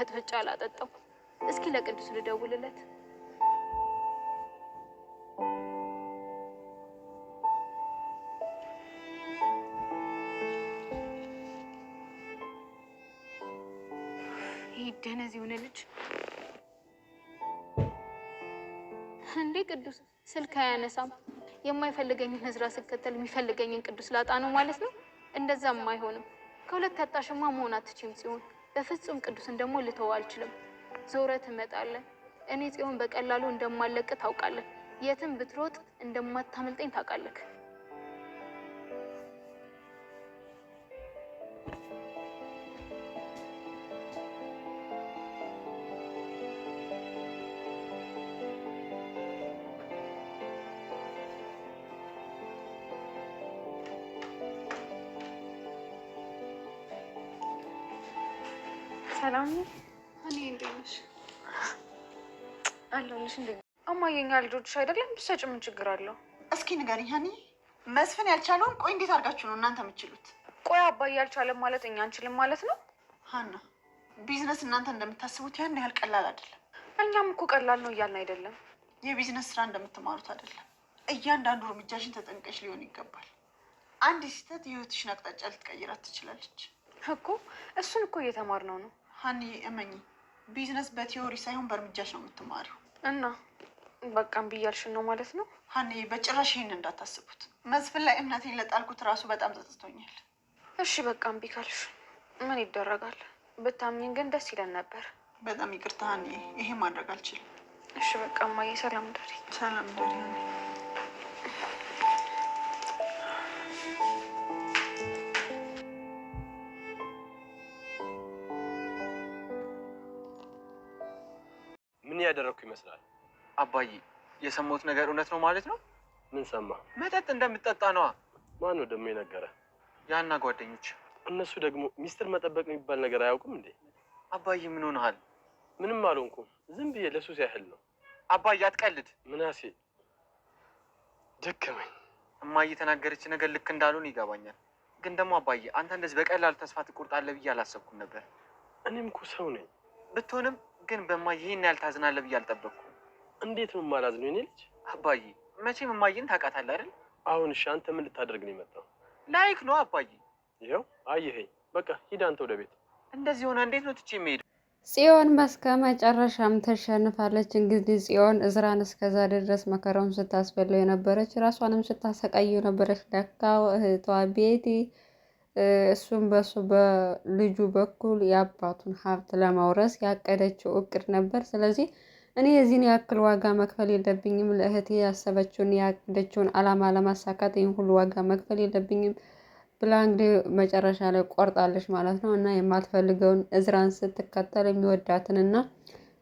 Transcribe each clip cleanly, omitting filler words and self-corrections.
በጥብጫ አላጠጣው። እስኪ ለቅዱስ ልደውልለት። ይሄ ደነዝ የሆነ ልጅ እንዴ! ቅዱስ ስልክ አያነሳም። የማይፈልገኝን እዝራ ስከተል የሚፈልገኝን ቅዱስ ላጣ ነው ማለት ነው። እንደዛም አይሆንም። ከሁለት አጣሽማ መሆን አትችይም ጽዮን። በፍጹም ቅዱስን ደግሞ ልተው አልችልም። ዞረ ትመጣለህ። እኔ ጽዮን በቀላሉ እንደማለቅ ታውቃለህ። የትም ብትሮጥ እንደማታመልጠኝ ታውቃለህ። ሰላም ነው። እኔ እንዴት ነሽ? አለሁልሽ። እንዴ እማዬኛ ልጆችሽ አይደለም ብትሰጪ ምን ችግር አለው? እስኪ ንገሪኝ ሀኒ። መስፍን ያልቻለውን ቆይ እንዴት አድርጋችሁ ነው እናንተ የምትችሉት? ቆይ አባዬ ያልቻለም ማለት እኛ አንችልም ማለት ነው? ሀና ቢዝነስ እናንተ እንደምታስቡት ያን ያህል ቀላል አይደለም። እኛም እኮ ቀላል ነው እያልን አይደለም። የቢዝነስ ስራ እንደምትማሩት አይደለም። እያንዳንዱ እርምጃሽን ተጠንቀሽ ሊሆን ይገባል። አንድ ስህተት የህይወትሽን አቅጣጫ ልትቀይራት ትችላለች እኮ። እሱን እኮ እየተማርነው ነው ሀኒ። እመኚ፣ ቢዝነስ በቲዮሪ ሳይሆን በእርምጃሽ ነው የምትማሪው። እና በቃ እምቢ እያልሽን ነው ማለት ነው? ሀኒ በጭራሽ ይሄን እንዳታስቡት። መስፍን ላይ እምነቴን ለጣልኩት ራሱ በጣም ጸጽቶኛል። እሺ በቃ እምቢ ካልሽ ምን ይደረጋል? ብታምኝን ግን ደስ ይለን ነበር። በጣም ይቅርታ ሀኒ፣ ይሄ ማድረግ አልችልም። እሺ በቃ እማዬ ሰላም ደሪ። ሰላም ደሪ ሀኒ። ምን ያደረኩ ይመስላል? አባዬ የሰማሁት ነገር እውነት ነው ማለት ነው? ምን ሰማ? መጠጥ እንደምትጠጣ ነዋ። ማን ነው ደግሞ የነገረ? ያና ጓደኞች። እነሱ ደግሞ ሚስጥር መጠበቅ የሚባል ነገር አያውቁም እንዴ? አባዬ ምን ሆነሃል? ምንም አልሆንኩም። ዝም ብዬ ለሱስ ያህል ነው። አባዬ አትቀልድ። ምናሴ ደከመኝ። እማዬ የተናገረች ነገር ልክ እንዳልሆነ ይገባኛል። ግን ደግሞ አባዬ አንተ እንደዚህ በቀላሉ ተስፋ ትቆርጣለህ ብዬ አላሰብኩም ነበር። እኔም እኮ ሰው ነኝ። ብትሆንም ግን በእማዬ ይህን ያህል ታዝናለህ ብዬ አልጠበቅኩም። እንዴት ነው የማላዝነው የኔ ልጅ? አባዬ መቼም እማዬን ታውቃታለህ አይደል? አሁን እሺ፣ አንተ ምን ልታደርግ ነው የመጣው? ላይክ ነው አባዬ። ይኸው አየኸኝ። በቃ ሂድ አንተ ወደ ቤት። እንደዚህ ሆነ እንዴት ነው ትቼ የምሄደው? ጽዮን በስከ መጨረሻም ተሸንፋለች። እንግዲህ ጽዮን እዝራን እስከዛ ድረስ መከራውን ስታስበለው የነበረች ራሷንም ስታሰቃየው የነበረች ለካ እህቷ ቤቲ እሱም በሱ በልጁ በኩል የአባቱን ሀብት ለማውረስ ያቀደችው እቅድ ነበር። ስለዚህ እኔ የዚህን ያክል ዋጋ መክፈል የለብኝም፣ ለእህቴ ያሰበችውን ያቀደችውን አላማ ለማሳካት ይህን ሁሉ ዋጋ መክፈል የለብኝም ብላ እንግዲህ መጨረሻ ላይ ቆርጣለች ማለት ነው። እና የማትፈልገውን እዝራን ስትከተል የሚወዳትንና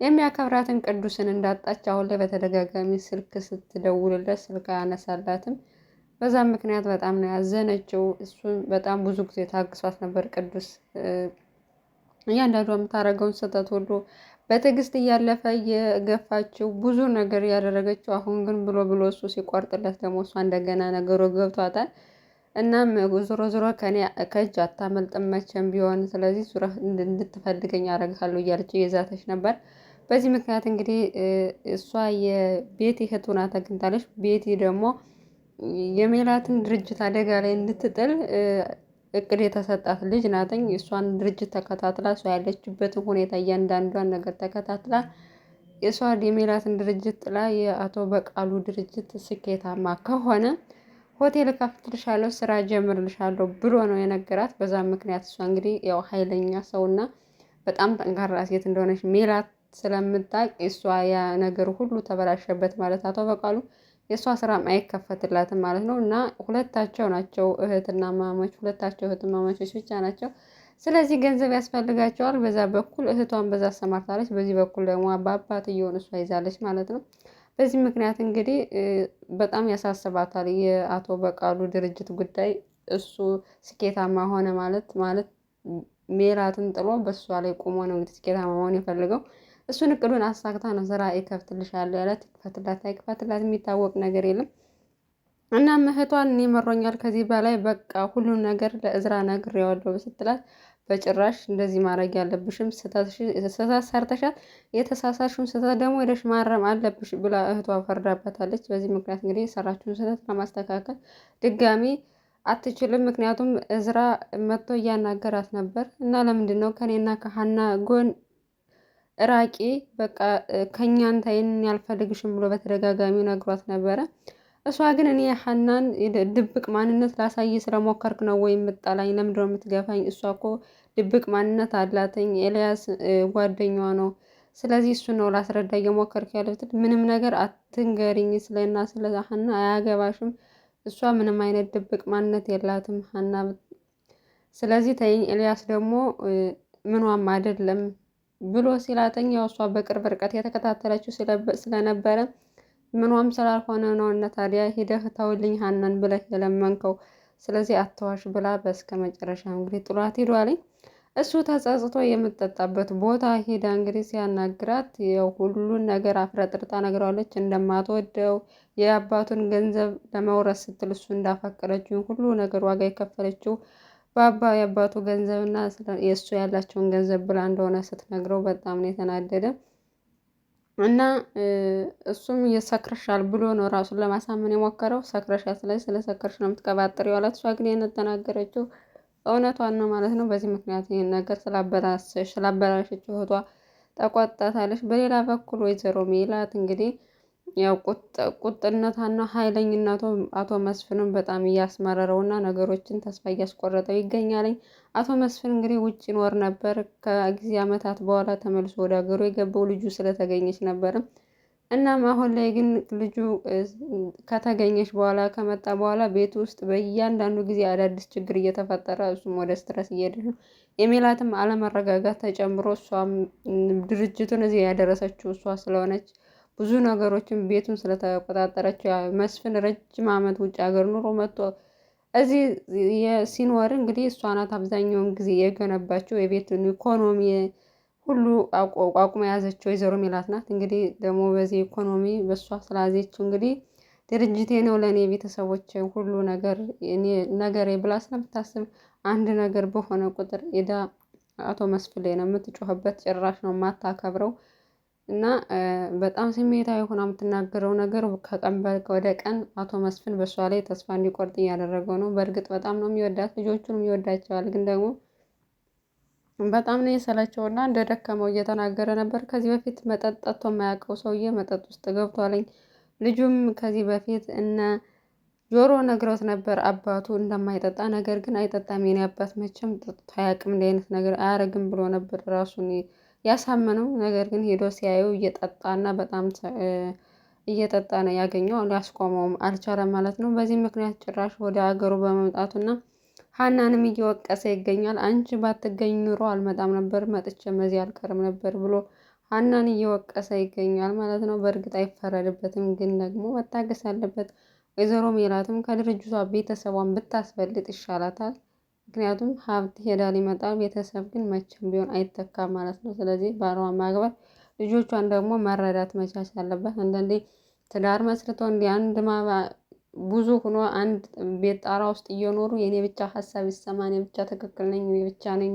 የሚያከብራትን ቅዱስን እንዳጣች አሁን ላይ በተደጋጋሚ ስልክ ስትደውልለት ስልክ አያነሳላትም። በዛም ምክንያት በጣም ነው ያዘነችው። እሱን በጣም ብዙ ጊዜ ታግሷት ነበር ቅዱስ እያንዳንዷ የምታደርገውን ስህተት ሁሉ በትዕግስት እያለፈ የገፋችው ብዙ ነገር ያደረገችው። አሁን ግን ብሎ እሱ ሲቆርጥለት ደግሞ እሷ እንደገና ነገሩ ገብቷታል። እናም ዞሮ ዞሮ ከእጅ አታመልጥም መቼም ቢሆን፣ ስለዚህ ዙራ እንድትፈልገኝ አደርግሃለሁ እያለች እየዛተች ነበር። በዚህ ምክንያት እንግዲህ እሷ የቤቲ እህት ሆና ተገኝታለች። ቤቲ ደግሞ የሜላትን ድርጅት አደጋ ላይ እንድትጥል እቅድ የተሰጣት ልጅ ናትኝ። እሷን ድርጅት ተከታትላ እሷ ያለችበትን ሁኔታ እያንዳንዷን ነገር ተከታትላ የእሷ የሜላትን ድርጅት ጥላ የአቶ በቃሉ ድርጅት ስኬታማ ከሆነ ሆቴል ከፍትልሻለሁ፣ ስራ ጀምርልሻለሁ ብሎ ነው የነገራት። በዛ ምክንያት እሷ እንግዲህ ያው ኃይለኛ ሰውና በጣም ጠንካራ ሴት እንደሆነች ሜላት ስለምታውቅ እሷ ያ ነገር ሁሉ ተበላሸበት ማለት አቶ በቃሉ የእሷ ስራም አይከፈትላትም ማለት ነው። እና ሁለታቸው ናቸው እህትና ማማች፣ ሁለታቸው እህትማማቾች ብቻ ናቸው። ስለዚህ ገንዘብ ያስፈልጋቸዋል። በዛ በኩል እህቷን በዛ አሰማርታለች፣ በዚህ በኩል ደግሞ በአባትየውን እሷ ይዛለች ማለት ነው። በዚህ ምክንያት እንግዲህ በጣም ያሳስባታል የአቶ በቃሉ ድርጅት ጉዳይ። እሱ ስኬታማ ሆነ ማለት ሜላትን ጥሎ በእሷ ላይ ቆሞ ነው እንግዲህ ስኬታማ መሆን የፈለገው። እሱን እቅዱን አሳክታ ነው ስራ ይከፍትልሻለሁ ያላት። ይክፈትላት አይክፈትላት የሚታወቅ ነገር የለም። እናም እህቷን እኔ መሮኛል ከዚህ በላይ በቃ ሁሉን ነገር ለእዝራ ነግሬዋለሁ ስትላት በጭራሽ እንደዚህ ማድረግ ያለብሽም ስህተት ሰርተሻል፣ የተሳሳሽውን ስህተት ደግሞ ሄደሽ ማረም አለብሽ ብላ እህቷ ፈርዳባታለች። በዚህ ምክንያት እንግዲህ የሰራችውን ስህተት ለማስተካከል ድጋሚ አትችልም። ምክንያቱም እዝራ መጥቶ እያናገራት ነበር እና ለምንድን ነው ከኔና ከሀና ጎን ራቂ፣ በቃ ከእኛን ታይን ያልፈልግሽም ብሎ በተደጋጋሚ ነግሯት ነበረ። እሷ ግን እኔ ሀናን ድብቅ ማንነት ላሳይ ስለሞከርክ ነው ወይ የምጠላኝ? ለምንድነው የምትገፋኝ? እሷ እኮ ድብቅ ማንነት አላትኝ፣ ኤልያስ ጓደኛዋ ነው። ስለዚህ እሱ ነው ላስረዳ እየሞከርክ ያለሁት። ምንም ነገር አትንገሪኝ ስለና ስለ ሀና አያገባሽም። እሷ ምንም አይነት ድብቅ ማንነት የላትም ሀና። ስለዚህ ተይኝ፣ ኤልያስ ደግሞ ምኗም አይደለም ብሎ ሲላተኝ ያው እሷ በቅርብ ርቀት የተከታተለችው ስለነበረ ምኗም ስላልሆነ ነው እና ታዲያ ሂደህ ተውልኝ ሀናን ብለህ የለመንከው፣ ስለዚህ አትዋሽ ብላ በስከ መጨረሻ እንግዲህ ጥሏት ሄዷልኝ። እሱ ተጸጽቶ የምጠጣበት ቦታ ሄዳ እንግዲህ ሲያናግራት ያው ሁሉን ነገር አፍረጥርጣ ነግረዋለች። እንደማትወደው የአባቱን ገንዘብ ለመውረስ ስትል እሱ እንዳፈቀረችው ሁሉ ነገር ዋጋ የከፈለችው የአባቱ ገንዘብና የእሱ ያላቸውን ገንዘብ ብላ እንደሆነ ስትነግረው በጣም ነው የተናደደ እና እሱም የሰክርሻል ብሎ ነው ራሱን ለማሳመን የሞከረው። ሰክረሻል፣ ስለዚህ ስለ ሰክርሽ ነው የምትቀባጥሪው አላት። እሷ ግን የተናገረችው እውነቷን ነው ማለት ነው። በዚህ ምክንያት ይህን ነገር ስላበላሸችው እህቷ ተቆጣታለች። በሌላ በኩል ወይዘሮ ሜላት እንግዲህ ያው ቁጥነቷና ኃይለኝነቱ አቶ መስፍንም በጣም እያስመረረው እና ነገሮችን ተስፋ እያስቆረጠው ይገኛለኝ። አቶ መስፍን እንግዲህ ውጭ ይኖር ነበር። ከጊዜ ዓመታት በኋላ ተመልሶ ወደ ሀገሩ የገባው ልጁ ስለተገኘች ነበርም። እናም አሁን ላይ ግን ልጁ ከተገኘች በኋላ ከመጣ በኋላ ቤት ውስጥ በእያንዳንዱ ጊዜ አዳዲስ ችግር እየተፈጠረ እሱም ወደ ስትረስ እየሄደ ነው። የሜላትም አለመረጋጋት ተጨምሮ እሷም ድርጅቱን እዚህ ያደረሰችው እሷ ስለሆነች ብዙ ነገሮችን ቤቱን ስለተቆጣጠረች መስፍን ረጅም ዓመት ውጭ ሀገር ኑሮ መጥቶ እዚህ ሲኖር እንግዲህ እሷ ናት አብዛኛውን ጊዜ የገነባቸው የቤቱን ኢኮኖሚ ሁሉ አቋቁማ የያዘችው ወይዘሮ ሜላት ናት። እንግዲህ ደግሞ በዚህ ኢኮኖሚ በእሷ ስላዜችው እንግዲህ ድርጅቴ ነው ለእኔ ቤተሰቦች ሁሉ ነገሬ ብላ ስለምታስብ አንድ ነገር በሆነ ቁጥር ሄዳ አቶ መስፍን ላይ ነው የምትጮህበት። ጭራሽ ነው የማታከብረው እና በጣም ስሜታዊ ሆና የምትናገረው ነገር ከቀን ወደ ቀን አቶ መስፍን በእሷ ላይ ተስፋ እንዲቆርጥ እያደረገው ነው። በእርግጥ በጣም ነው የሚወዳት፣ ልጆቹንም ይወዳቸዋል። ግን ደግሞ በጣም ነው የሰለቸውና እንደደከመው እየተናገረ ነበር። ከዚህ በፊት መጠጥ ጠጥቶ የማያውቀው ሰውዬ መጠጥ ውስጥ ገብቷለኝ። ልጁም ከዚህ በፊት እነ ጆሮ ነግረውት ነበር አባቱ እንደማይጠጣ። ነገር ግን አይጠጣም፣ የኔ አባት መቼም ጠጥቶ አያውቅም፣ እንዲህ አይነት ነገር አያረግም ብሎ ነበር ራሱን ያሳመነው። ነገር ግን ሄዶ ሲያየው እየጠጣና በጣም እየጠጣ ነው ያገኘው። ሊያስቆመውም አልቻለም ማለት ነው። በዚህ ምክንያት ጭራሽ ወደ ሀገሩ በመምጣቱና ሀናንም እየወቀሰ ይገኛል። አንቺ ባትገኝ ኑሮ አልመጣም ነበር፣ መጥቼም እዚህ አልቀርም ነበር ብሎ ሀናን እየወቀሰ ይገኛል ማለት ነው። በእርግጥ አይፈረድበትም፣ ግን ደግሞ መታገስ አለበት። ወይዘሮ ሜላትም ከድርጅቷ ቤተሰቧን ብታስበልጥ ይሻላታል። ምክንያቱም ሀብት ሄዳል ይመጣል፣ ቤተሰብ ግን መቼም ቢሆን አይተካም ማለት ነው። ስለዚህ ባሏን ማግባት፣ ልጆቿን ደግሞ መረዳት መቻች አለበት። አንዳንዴ ትዳር መስርቶ እንዲህ አንድ ብዙ ሆኖ አንድ ቤት ጣራ ውስጥ እየኖሩ የኔ ብቻ ሀሳብ ይሰማ፣ እኔ ብቻ ትክክል ነኝ፣ እኔ ብቻ ነኝ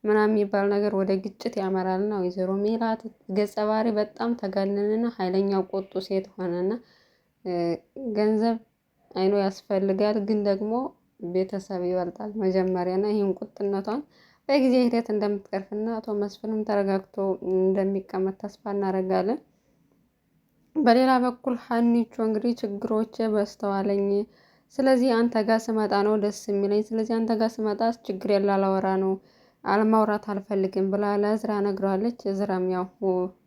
ምናምን የሚባል ነገር ወደ ግጭት ያመራልና ወይዘሮ ሜላት ገጸ ባህሪ በጣም ተጋነንና ኃይለኛ ቁጡ ሴት ሆነና ገንዘብ አይኖ ያስፈልጋል፣ ግን ደግሞ ቤተሰብ ይበልጣል መጀመሪያና ይህን ቁጥነቷን በጊዜ ሂደት እንደምትቀርፍና አቶ መስፍንም ተረጋግቶ እንደሚቀመጥ ተስፋ እናደርጋለን። በሌላ በኩል ሀኒቾ እንግዲህ ችግሮች በስተዋለኝ፣ ስለዚህ አንተ ጋር ስመጣ ነው ደስ የሚለኝ፣ ስለዚህ አንተ ጋር ስመጣ ችግር ያላላወራ ነው አለማውራት አልፈልግም ብላ ለእዝራ ነግረዋለች። እዝራም ያው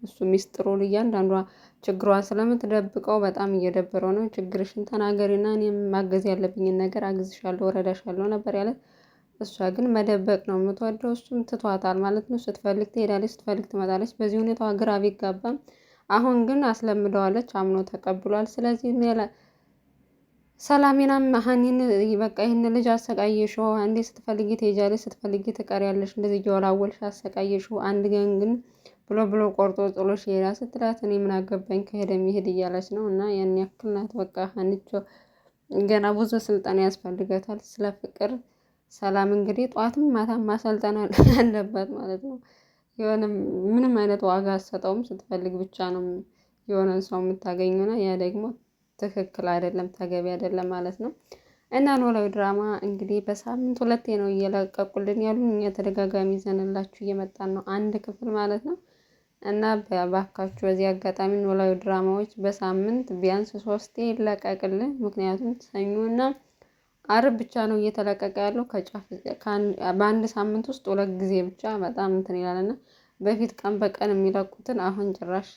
እሱ ሚስጥሩን እያንዳንዷ ችግሯን ስለምትደብቀው በጣም እየደበረው ነው። ችግርሽን ተናገሪና እኔም ማገዝ ያለብኝን ነገር አግዝሻለሁ፣ ወረዳሻለሁ ነበር ያለ። እሷ ግን መደበቅ ነው የምትወደው። እሱም ትቷታል ማለት ነው። ስትፈልግ ትሄዳለች፣ ስትፈልግ ትመጣለች። በዚህ ሁኔታዋ ግራ ቢጋባም አሁን ግን አስለምደዋለች፣ አምኖ ተቀብሏል። ስለዚህ ሰላሜናም ሀኒን በቃ ይህን ልጅ አሰቃየሽው፣ አንዴ ስትፈልጊ ትሄጃለሽ፣ ስትፈልጊ ትቀሪያለሽ፣ እንደዚህ እየወላወልሽ አሰቃየሽው፣ አንድ ግን ብሎ ቆርጦ ጥሎሽ ይሄዳል ስትላት እኔ ምን አገባኝ ከሄደ የሚሄድ እያለች ነው። እና ያን ያክል ናት በቃ ሀኒቾ ገና ብዙ ስልጠና ያስፈልጋታል ስለ ፍቅር ሰላም እንግዲህ ጠዋትም ማታም ማሰልጠን አለባት ማለት ነው። የሆነ ምንም አይነት ዋጋ አትሰጠውም። ስትፈልግ ብቻ ነው የሆነን ሰው የምታገኙና ያ ደግሞ ትክክል አይደለም፣ ተገቢ አይደለም ማለት ነው። እና ኖላዊ ድራማ እንግዲህ በሳምንት 2 ነው እየለቀቁልን ያሉ። እኛ ተደጋጋሚ ይዘንላችሁ እየመጣን ነው፣ አንድ ክፍል ማለት ነው። እና ባካችሁ በዚህ አጋጣሚ ኖላዊ ድራማዎች በሳምንት ቢያንስ 3 ይለቀቅልን። ምክንያቱም ሰኞና አርብ ብቻ ነው እየተለቀቀ ያለው ከጫፍ በአንድ ሳምንት ውስጥ 2 ጊዜ ብቻ በጣም እንትን ይላልና በፊት ቀን በቀን የሚለቁትን አሁን ጭራሽ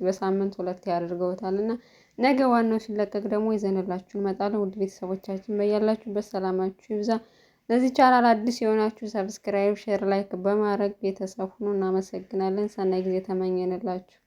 በሳምንት 2 ያደርገውታል። እና ነገ ዋናው ሲለቀቅ ደግሞ ይዘንላችሁ እንመጣለን። ውድ ቤተሰቦቻችን በያላችሁበት ሰላማችሁ ይብዛ። ለዚህ ቻናል አዲስ የሆናችሁ ሰብስክራይብ፣ ሼር፣ ላይክ በማድረግ ቤተሰብ ሁኑ። እናመሰግናለን። ሰናይ ጊዜ ተመኘንላችሁ።